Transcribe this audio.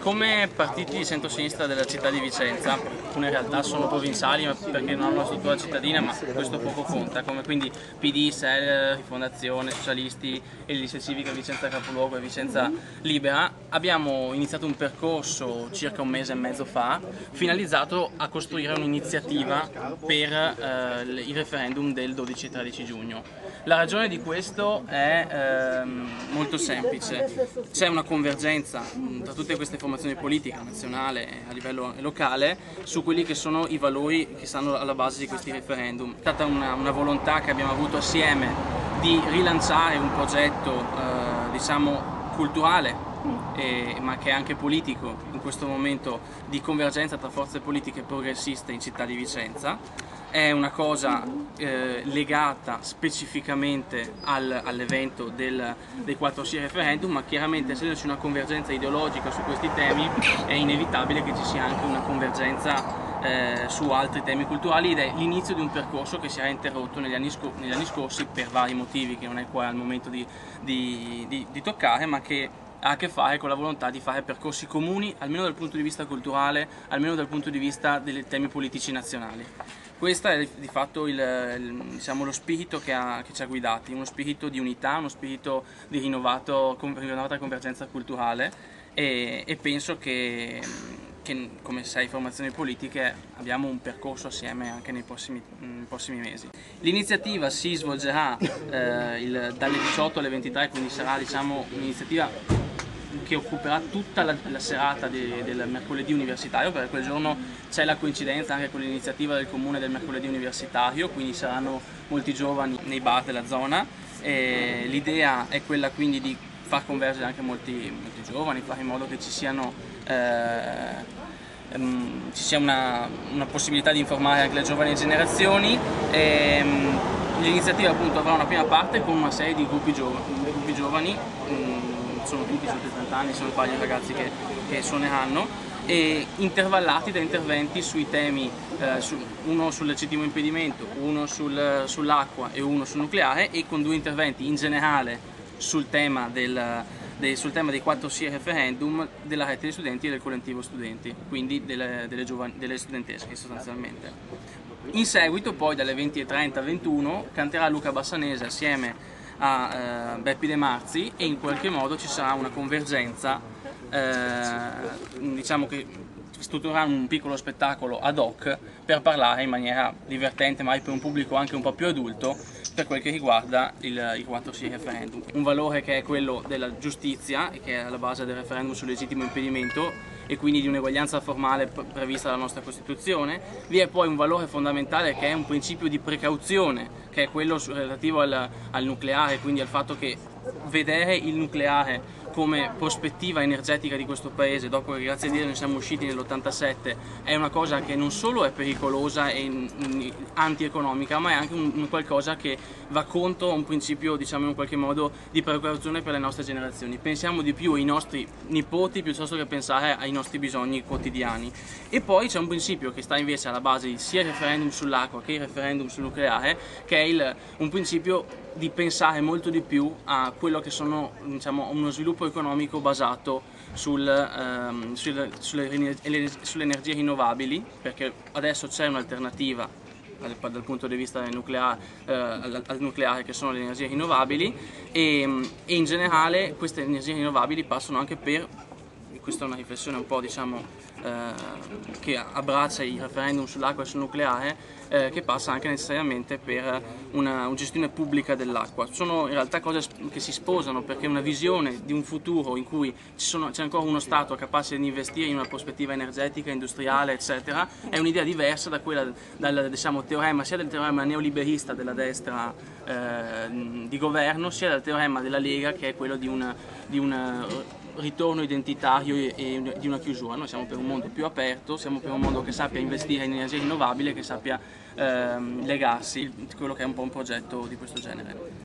Come partiti di centro-sinistra della città di Vicenza, alcune realtà sono provinciali perché non hanno una struttura cittadina, ma questo poco conta, come quindi PD, SEL, Rifondazione, Socialisti e l'Istituto Civica Vicenza Capoluogo e Vicenza Libera, abbiamo iniziato un percorso circa un mese e mezzo fa, finalizzato a costruire un'iniziativa per il referendum del 12 e 13 giugno. La ragione di questo è molto semplice: c'è una convergenza tra tutte queste formazioni politiche, nazionale e a livello locale, su quelli che sono i valori che stanno alla base di questi referendum. È stata una volontà che abbiamo avuto assieme di rilanciare un progetto diciamo culturale, ma che è anche politico, in questo momento di convergenza tra forze politiche progressiste in città di Vicenza. È una cosa legata specificamente all'evento dei 4 sì referendum, ma chiaramente essendoci una convergenza ideologica su questi temi è inevitabile che ci sia anche una convergenza su altri temi culturali, ed è l'inizio di un percorso che si era interrotto negli anni scorsi per vari motivi che non è qua al momento di toccare, ma che ha a che fare con la volontà di fare percorsi comuni, almeno dal punto di vista culturale, almeno dal punto di vista dei temi politici nazionali. Questo è di fatto diciamo, lo spirito che ci ha guidati, uno spirito di unità, uno spirito di rinnovata convergenza culturale, e penso che come 6 formazioni politiche abbiamo un percorso assieme anche nei prossimi mesi. L'iniziativa si svolgerà dalle 18 alle 23, quindi sarà diciamo, un'iniziativa che occuperà tutta la serata del mercoledì universitario, perché quel giorno c'è la coincidenza anche con l'iniziativa del comune del mercoledì universitario, quindi saranno molti giovani nei bar della zona. L'idea è quella quindi di far convergere anche molti giovani, fare in modo che ci sia una possibilità di informare anche le giovani generazioni. L'iniziativa appunto avrà una prima parte con una serie di gruppi giovani, sono tutti sotto i 30 anni, sono vari ragazzi che suoneranno, e intervallati da interventi sui temi, uno sul legittimo impedimento, uno sull'acqua e uno sul nucleare, e con 2 interventi in generale sul tema dei 4 sì referendum, della rete di studenti e del collettivo studenti, quindi delle studentesche sostanzialmente. In seguito poi dalle 20:30 alle 21 canterà Luca Bassanese assieme a Beppi De Marzi, e in qualche modo ci sarà una convergenza, diciamo che strutturerà un piccolo spettacolo ad hoc per parlare in maniera divertente, magari per un pubblico anche un po' più adulto, per quel che riguarda i 4 sì referendum. Un valore che è quello della giustizia, e che è alla base del referendum sul legittimo impedimento, e quindi di un'eguaglianza formale prevista dalla nostra Costituzione. Vi è poi un valore fondamentale che è un principio di precauzione, che è quello relativo al nucleare, quindi al fatto che vedere il nucleare come prospettiva energetica di questo paese, dopo che grazie a Dio ne siamo usciti nell'87, è una cosa che non solo è pericolosa e antieconomica, ma è anche un qualcosa che va contro un principio, diciamo in qualche modo, di precauzione per le nostre generazioni. Pensiamo di più ai nostri nipoti piuttosto che pensare ai nostri bisogni quotidiani. E poi c'è un principio che sta invece alla base sia il referendum sull'acqua che il referendum sul nucleare, che è un principio di pensare molto di più a quello che sono, diciamo, uno sviluppo economico basato sulle energie rinnovabili, perché adesso c'è un'alternativa dal punto di vista del al nucleare, che sono le energie rinnovabili, e in generale queste energie rinnovabili passano anche per, questa è una riflessione un po' diciamo che abbraccia il referendum sull'acqua e sul nucleare, che passa anche necessariamente per una gestione pubblica dell'acqua. Sono in realtà cose che si sposano, perché una visione di un futuro in cui c'è ancora uno Stato capace di investire in una prospettiva energetica, industriale, eccetera, è un'idea diversa da quella diciamo, teorema, sia del teorema neoliberista della destra di governo, sia del teorema della Lega, che è quello di un ritorno identitario e di una chiusura. Noi siamo per un mondo più aperto, siamo per un mondo che sappia investire in energia rinnovabile, che sappia legarsi, quello che è un po' un progetto di questo genere.